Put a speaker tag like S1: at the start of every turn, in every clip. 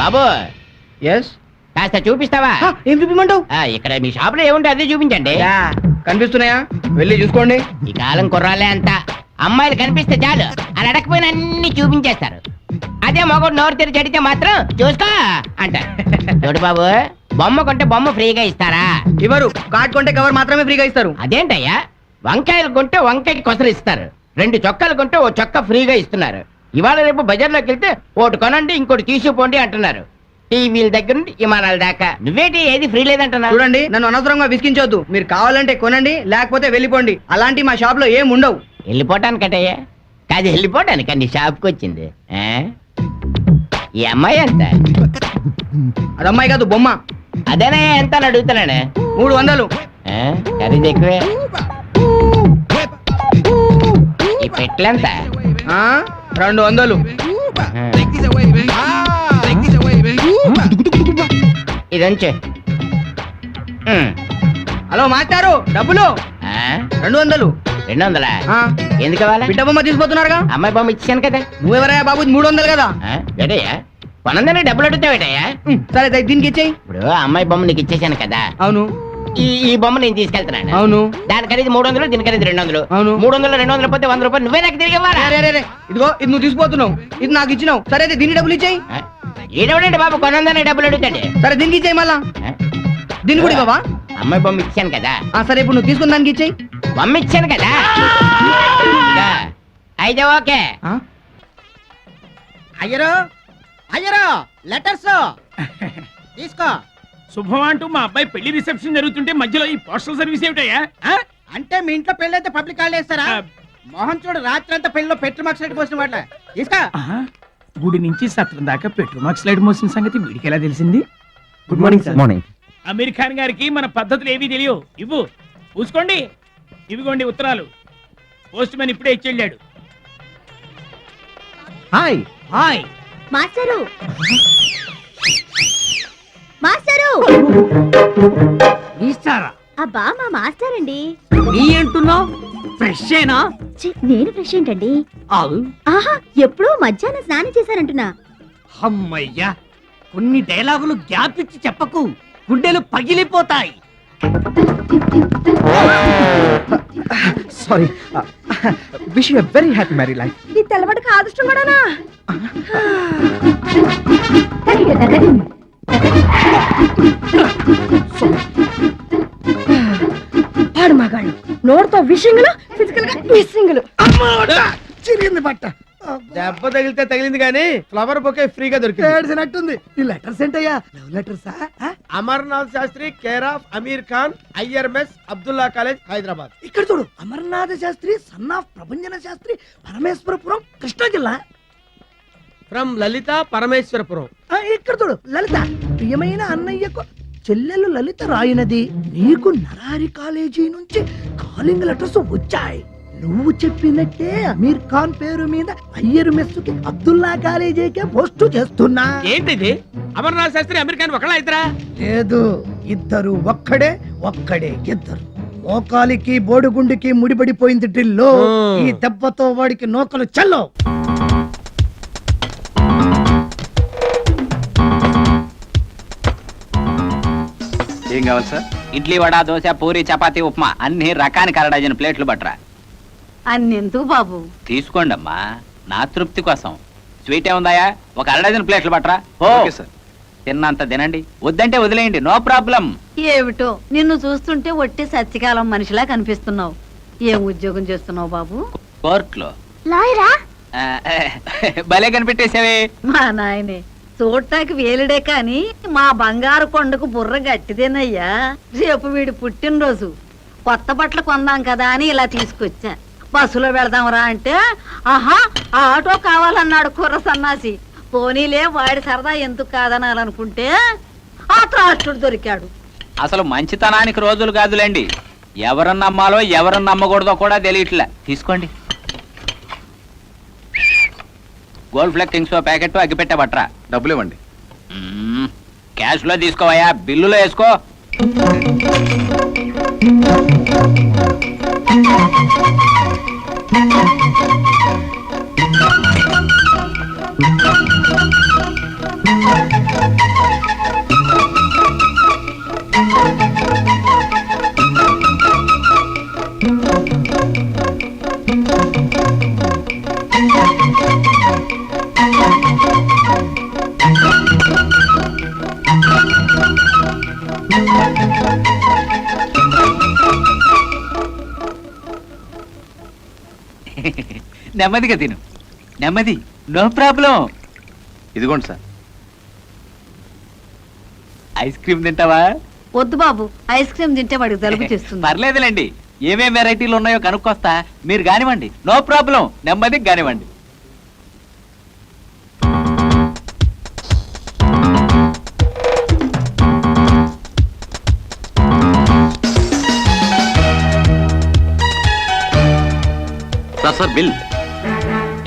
S1: బాబు
S2: yes
S1: కాస్త చూపిస్తావా?
S2: ఏం చూపిమంటావు?
S1: ఇక్కడ మీ షాప్ లో ఏముంటే అదే చూపించండి.
S2: కనిపిస్తున్నాయా? వెళ్ళి చూసుకోండి.
S1: ఈ కాలం కుర్రాలే అంత, అమ్మాయిలు కనిపిస్తే చాలు అని అడగకపోయినా అన్ని చూపించేస్తారు. అదే మగడు నోరు తెరి చెడితే మాత్రం చూసుకో అంటారు. చూడు బాబు, బొమ్మ కొంటే బొమ్మ ఫ్రీగా ఇస్తారా?
S2: ఇవ్వరు. కార్డ్ కొంటే కవర్ మాత్రమే ఫ్రీగా ఇస్తారు.
S1: అదేంటయ్యా, వంకాయలు కొంటే వంకాయకి కొసరు ఇస్తారు, 2 చొక్కాలు కొంటే ఓ చొక్కా ఫ్రీగా ఇస్తున్నారు. ఇవాళ రేపు బజార్లోకి వెళ్తే ఒకటి కొనండి ఇంకోటి తీసుకుపోండి అంటున్నారు. టీవీల దగ్గర నుండి విమానాల దాకా నువ్వేటి ఏది ఫ్రీ లేదంటున్నారు.
S2: చూడండి, నన్ను అనవసరంగా విసిగించవద్దు. మీరు కావాలంటే కొనండి, లేకపోతే వెళ్ళిపోండి. అలాంటి మా షాప్ లో ఏం ఉండవు.
S1: వెళ్ళిపోవటానికటయ్యా కాదు, వెళ్ళిపోవటానికి నీ షాప్కి వచ్చింది. ఈ అమ్మాయి ఎంత?
S2: అది అమ్మాయి కాదు, బొమ్మ.
S1: అదేనా ఎంత అని అడుగుతున్నాను.
S2: 300.
S1: ఖరీదు ఎక్కువే. ఈ పెట్టెలెంత?
S2: 200.
S1: ఇదంచే.
S2: హలో మాస్టారు, డబ్బులు 200.
S1: 200? ఎందుకు కావాలా?
S2: బిడ్డ బొమ్మ తీసుకుపోతున్నారుగా.
S1: అమ్మాయి బొమ్మ ఇచ్చాను కదా.
S2: నువ్వెవరయ్యా బాబు? 300 కదా.
S1: ఏటయ్యా పనందనే డబ్బులు అడుగుతావేటయ్యా?
S2: సరే దీనికి ఇచ్చేయి.
S1: ఇప్పుడు అమ్మాయి బొమ్మ నీకు ఇచ్చేసాను కదా.
S2: అవును.
S1: ఈ బొమ్మ నేను తీసుకెళ్తున్నాను.
S2: అవును.
S1: దాని ఖరీదు 300, దీని ఖరీదు 200.
S2: అవును.
S1: 300 200 పోతే 100 రూపాయలు నువ్వే నాకు తిరిగి ఇవ్వాలా?
S2: ఇదిగో ఇది నువ్వు తీసుకుపోతున్నావు, ఇది నాకు ఇచ్చినావు. సరే అయితే దీని డబ్బులు ఇచ్చేయి.
S1: ఏడవడండి బాబు, కొనందనే డబ్బులు అడుగుతాడు.
S2: సరే దీనికి ఇచ్చేయి. మళ్ళా దీన్ని కూడా ఇవ్వవా?
S1: అమ్మాయి బొమ్మ ఇచ్చాను కదా.
S2: సరే ఇప్పుడు నువ్వు తీసుకున్న దానికి ఇచ్చేయి.
S1: బొమ్మ ఇచ్చాను కదా. అయితే ఓకే.
S3: అయ్యరో అయ్యరో, లెటర్స్ తీసుకో.
S4: శుభం అంటూ మా అబ్బాయి పెళ్లి రిసెప్షన్ జరుగుతుంటే మధ్యలో ఈ పోస్టల్ సర్వీస్ ఏమిటయ్యా?
S3: అంటే మీ ఇంట్లో పెళ్ళి అయితే పబ్లిక్ హాలిడే ఇస్తారా? మోహన్ చూడు, రాత్రి అంతా పెళ్లిలో పెట్రోల్ మార్క్స్ లైట్ పోసిన వాట్ల తీసుకో.
S4: గుడి నుంచి సత్రం దాకా పెట్రోల్ మార్క్స్ లైట్ మోసిన సంగతి వీడికి ఎలా తెలిసింది?
S2: Good morning sir. Morning.
S4: Aamir Khan గారికి మన పద్ధతులు ఏవీ తెలియవు. ఇవ్వు, చూసుకోండి. ఇవిగోండి ఉత్తరాలు. పోస్ట్ మ్యాన్ ఇప్పుడే ఇచ్చి వెళ్ళాడు.
S2: హాయ్.
S4: Hi
S5: master, master.
S4: ఇస్తారా?
S5: అబ్బా మా మాస్టర్ అండి.
S4: నీ అంటున్నావు? ఫ్రెష్ ఏనా?
S5: నేను ఫ్రెష్ ఏంటండి? ఆహా, ఎప్పుడో మధ్యాహ్నం స్నానం చేశారంటున్నా.
S4: అమ్మయ్యా, కొన్ని డైలాగులు గ్యాప్ ఇచ్చి చెప్పకు, గుండెలు పగిలిపోతాయి.
S2: Sorry. Wish you a very happy marry life.
S5: ఈ తెల్లబడి కాదుష్టం కూడానా? పాడు మగాళ్ళు నోటితో విషింగులు, ఫిజికల్ గా మిస్సింగులు.
S2: చిరిగింది బట్ట. దెబ్బ తగిలితే తగిలింది కానీ ఫ్లవర్ బొకే ఫ్రీగా దొరికింది. ఈ లెటర్స్ ఏంటయ్యా? లవ్ లెటర్సా?
S6: Amarnath Shastri care of Aamir Khan, IRMS Abdullah college, Hyderabad.
S2: ఇక్కడ చూడు, అమర్నాథ శాస్త్రి సన్ ఆఫ్ ప్రభంజన శాస్త్రి, పరమేశ్వరపురం, కృష్ణా జిల్లా.
S6: ఫ్రమ్ లలిత, పరమేశ్వరపురం.
S2: ఇక్కడ చూడు, లలిత. ప్రియమైన అన్నయ్యకు చెల్లెలు లలిత రాయినది. నీకు నరారి కాలేజీ నుంచి కాలింగ్ లెటర్స్ వచ్చాయి. నువ్వు చెప్పినట్టే అమీర్ ఖాన్ పేరు మీద అయ్యర్ మెస్సుకి అబ్దుల్లా కాలేజీకే పోస్టు చేస్తున్నా.
S6: ఏంటిది? అమర్నాథ్ శాస్త్రి అమీర్ ఖాన్ ఒకళ్ళ ఇద్దరా?
S2: లేదు, ఇద్దరు. ఒక్కడే ఇద్దరు. మోకాలికి బోడుగుండికి ముడిపడిపోయింది డ్రిల్లో. ఈ దెబ్బతో వాడికి నోకలు చల్లో.
S7: ఏం కావాలి సార్? ఇడ్లీ, వడ, దోశ, పూరి, చపాతీ, ఉప్మా అన్ని రకానికి 1/2 డజన్ ప్లేట్లు పట్టరా.
S5: అన్నెందుకు బాబు?
S7: తీసుకోండి అమ్మా, నా తృప్తి కోసం. స్వీట్ ఏముందాయా? ఒక 1/2 డజన్ ప్లేట్లు పట్టరా. Okay sir. తిన్నంత తినండి, వద్దంటే వదిలేయండి, నో ప్రాబ్లం.
S5: ఏమిటో నిన్ను చూస్తుంటే ఒట్టి సత్యకాలం మనిషిలా కనిపిస్తున్నావు. ఏం ఉద్యోగం చేస్తున్నావు బాబు?
S7: కోర్టులో.
S5: లాయరా?
S7: భలే కనిపెట్టేసావే.
S5: మా నాయనే, చూడటానికి వేలుడే కాని మా బంగారు కొండకు బుర్ర గట్టిదేనయ్యా. రేపు వీడి పుట్టినరోజు, కొత్త బట్టలు కొందాం కదా అని ఇలా తీసుకొచ్చా. బస్సులో వెళదాంరా అంటే ఆహా ఆటో కావాలన్నాడు కుర్ర సన్నాసి. పోనీలే, వాడి సరదా ఎందుకు కాదనాలనుకుంటే ఆ త్రాష్టుడు దొరికాడు.
S7: అసలు మంచితనానికి రోజులు కాదులేండి, ఎవరన్నా నమ్మాలో ఎవరన్నా నమ్మకూడదో కూడా తెలియట్లే. తీసుకోండి. గోల్డ్ ఫ్లెక్ కింగ్స్ ప్యాకెట్, అగ్గిపెట్టే బట్రా.
S6: డబ్బులు ఇవ్వండి.
S7: క్యాష్ లో తీసుకోవయ్యా, బిల్లులో వేసుకో. నెమ్మదిగా తిను, నెమ్మది, నో ప్రాబ్లం.
S8: ఇదిగోండి సార్.
S7: ఐస్ క్రీమ్ తింటావా?
S5: వద్దు బాబు, ఐస్ క్రీమ్ తింటే వాడికి జలుబు చేస్తుంది.
S7: పర్లేదులేండి, ఏమేం వెరైటీలు ఉన్నాయో కనుక్కొస్తా, మీరు కానివ్వండి, నో ప్రాబ్లం, నెమ్మదిగా కానివ్వండి.
S8: Sir bill.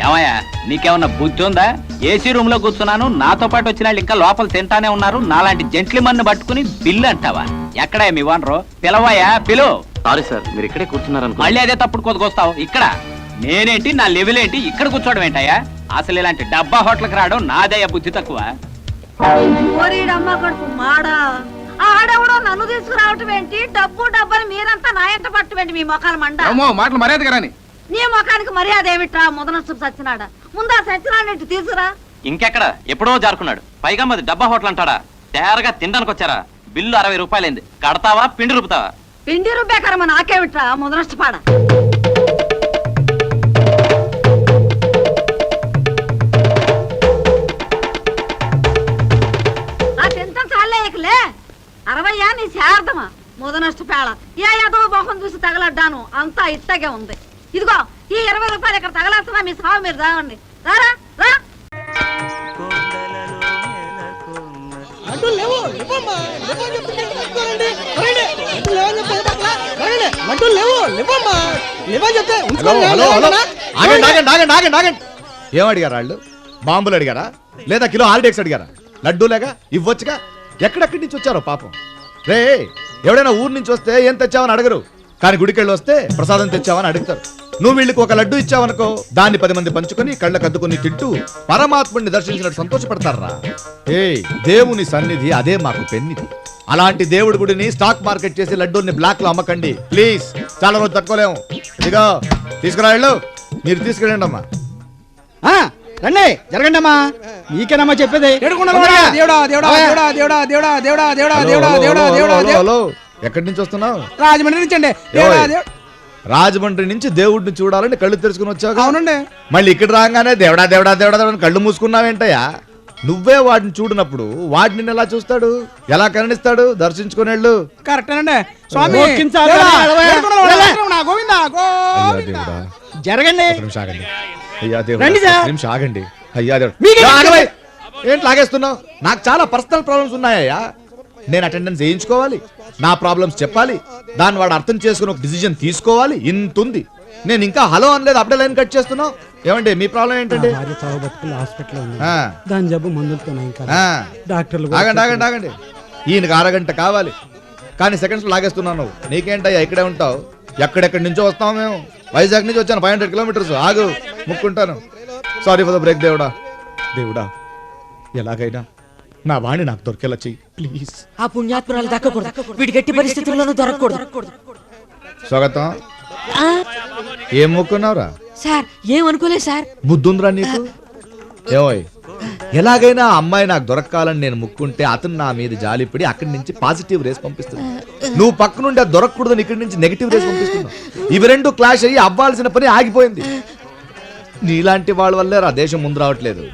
S7: ఏమయ్యా, నీకేమన్నా బుద్ధి ఉందా? ఏసీ రూమ్ లో కూర్చున్నాను, నాతో పాటు వచ్చిన వాళ్ళు ఇంకా లోపల తింటానే ఉన్నారు, నాలాంటి జెంట్లిమన్ను పట్టుకుని బిల్లు అంటావా? ఎక్కడా మీ వానరు? పిలవయ్యా, పిలు.
S8: సారీ సార్, మీరు ఇక్కడే కూర్చున్నారనుకో.
S7: మళ్ళీ అదే తప్పుడు కొద్దుకొస్తావు. ఇక్కడ నేనేంటి, నా లెవెల్ ఏంటి, ఇక్కడ కూర్చోవడం ఏంటయ్యా? అసలు ఇలాంటి డబ్బా హోటల్కి రావడం నాదయ్యా బుద్ధి తక్కువ.
S5: ఓరీడమ్మ కడుపు మాడా, ఆడెవడో నన్ను తీసుకురావటం ఏంటి? డబ్బు డబ్బని మీరంతా నా ఎంట పట్టమేంటి? మీ మొఖాలు మండ.
S8: మాటలు మర్యాద గాని.
S5: నీ ముఖానికి మర్యాద ఏమిట్రా? ముదనష్టం సచ్చినాడా? ముందా సచ్చినాడంటే తీసుకురా.
S7: ఇంకెక్కడ, ఎప్పుడో జారుకున్నాడు. పైగా మాది డబ్బా హోటల్ అంటాడా? తేరగా తినడానికి వచ్చారా? బిల్లు 60 రూపాయలైంది. కడతావా, పిండి రూపుతావా?
S5: పిండి రుబ్బేకరమ్మ నాకేమిట్రా ముదనష్టపాడ. ఆ తింటాం చాలేకలే 60 నీ శారదమా ముదనష్టపేళ. ఏదో మొహం చూసి తగలడ్డాను, అంతా ఇట్టగే ఉంది. ఇదిగో ఈ 20 రూపాయలు ఇక్కడ తగలేస్తున్నా, మీ సాగు మీరు తాగండి. రారా రా.
S2: లడ్డు లేవు, లేవమ్మా, లేవని చెప్తే ఉంచుకోరండి. రండి, లడ్డు లేవని చెప్తే పక్కన, రండి, లడ్డు లేవు, లేవమ్మా, లేవని చెప్తే ఉంచుకోండి.
S9: ఆగండి. ఏం అడిగారా వాళ్ళు? బాంబులు అడిగారా, లేదా కిలో హాలిడేక్స్ అడిగారా? లడ్డూ లేక ఇవ్వచ్చుగా. ఎక్కడెక్కడి నుంచి వచ్చారో పాపం. రే, ఎవడైనా ఊరు నుంచి వస్తే ఏం తెచ్చావని అడగరు, కానీ గుడికెళ్ళి వస్తే ప్రసాదం తెచ్చావని అడుగుతారు. నువ్వు వీళ్ళకి ఒక లడ్డు ఇచ్చావనుకో, దాన్ని 10 మంది పంచుకొని కళ్ళకు అద్దుకుని తింటూ పరమాత్ముడిని దర్శించినట్టు సంతోషపడతారా? ఏ దేవుని సన్నిధి అదే మాకు పెన్నిధి. అలాంటి దేవుడి గుడిని స్టాక్ మార్కెట్ చేసి లడ్డూని బ్లాక్ లో అమ్మకండి ప్లీజ్. చాలా రోజు తట్టుకోలేము. ఇదిగో తీసుకురా వెళ్ళు. మీరు తీసుకెళ్ళండి అమ్మా.
S3: రండి, జరగండి అమ్మా. మీకేనమ్మా చెప్పేది.
S9: హలో, ఎక్కడి నుంచి వస్తున్నావు?
S3: రాజమండ్రి నుంచి అండి.
S9: రాజమండ్రి నుంచి దేవుడిని చూడాలని కళ్ళు తెరుచుకుని వచ్చావు.
S3: అవునండి.
S9: మళ్ళీ ఇక్కడ రాగానే దేవుడా దేవుడా దేవుడా దేవుడా అని కళ్ళు మూసుకున్నావేంటయ్యా? నువ్వే వాటిని చూడనప్పుడు వాటిని ఎలా చూస్తాడు, ఎలా కరుణిస్తాడు? దర్శించుకుని వెళ్ళు.
S3: కరెక్టేనండి స్వామి. జరగండి.
S9: అయ్యా
S3: రండి సార్.
S9: నిమిషం ఆగండి. అయ్యా దేవుడు, ఏంటి లాగేస్తున్నావు? నాకు చాలా పర్సనల్ ప్రాబ్లమ్స్ ఉన్నాయ్యా. నేను అటెండెన్స్ వేయించుకోవాలి, నా ప్రాబ్లమ్స్ చెప్పాలి, దాన్ని వాడు అర్థం చేసుకుని ఒక డిసిజన్ తీసుకోవాలి. ఇంతుంది. నేను ఇంకా హలో అనలేదు, అప్పుడే లైన్ కట్ చేస్తున్నావు. ఏమండి మీ ప్రాబ్లం ఏంటంటే? ఆగండి. ఈయనకి 1 గంట కావాలి, కానీ సెకండ్స్ లాగేస్తున్నావు. నీకేంటయ్యా ఇక్కడే ఉంటావు? ఎక్కడెక్కడి నుంచో వస్తాం మేము. వైజాగ్ నుంచి వచ్చాను, 500 కిలోమీటర్స్. ఆగు, ముక్కుంటాను. Sorry for the break. దేవుడా ఎలాగైనా నా వాణి నాకు దొరికేలా చెయ్యి ప్లీజ్.
S10: ఆ పుణ్యాత్మరాలు దక్కకూడదు, వీడి గట్టి పరిస్థితుల్లోనూ దొరకకూడదు.
S9: స్వాగతం. ఏం మొక్కున్నావురా?
S10: Sir ఏమనుకోలేదు sir.
S9: బుద్ధుందిరా నీకు? ఏమోయ్, ఎలాగైనా ఆ అమ్మాయి నాకు దొరకాలని నేను ముక్కుంటే అతను నా మీద జాలిపడి అక్కడి నుంచి పాజిటివ్ రేస్ పంపిస్తుంది. నువ్వు పక్క నుండి అది దొరకకూడదని ఇక్కడి నుంచి నెగిటివ్ రేస్ పంపిస్తున్నావు. ఇవి రెండు క్లాష్ అయ్యి అవ్వాల్సిన పని ఆగిపోయింది. నీలాంటి వాళ్ళ వల్లే రా దేశం ముందు రావట్లేదు.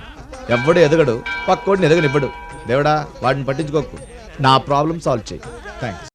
S9: ఎవ్వడు ఎదగడు, పక్కోడిని ఎదగనివ్వడు. దేవుడా వాటిని పట్టించుకోకు, నా ప్రాబ్లం సాల్వ్ చేయి. థ్యాంక్స్.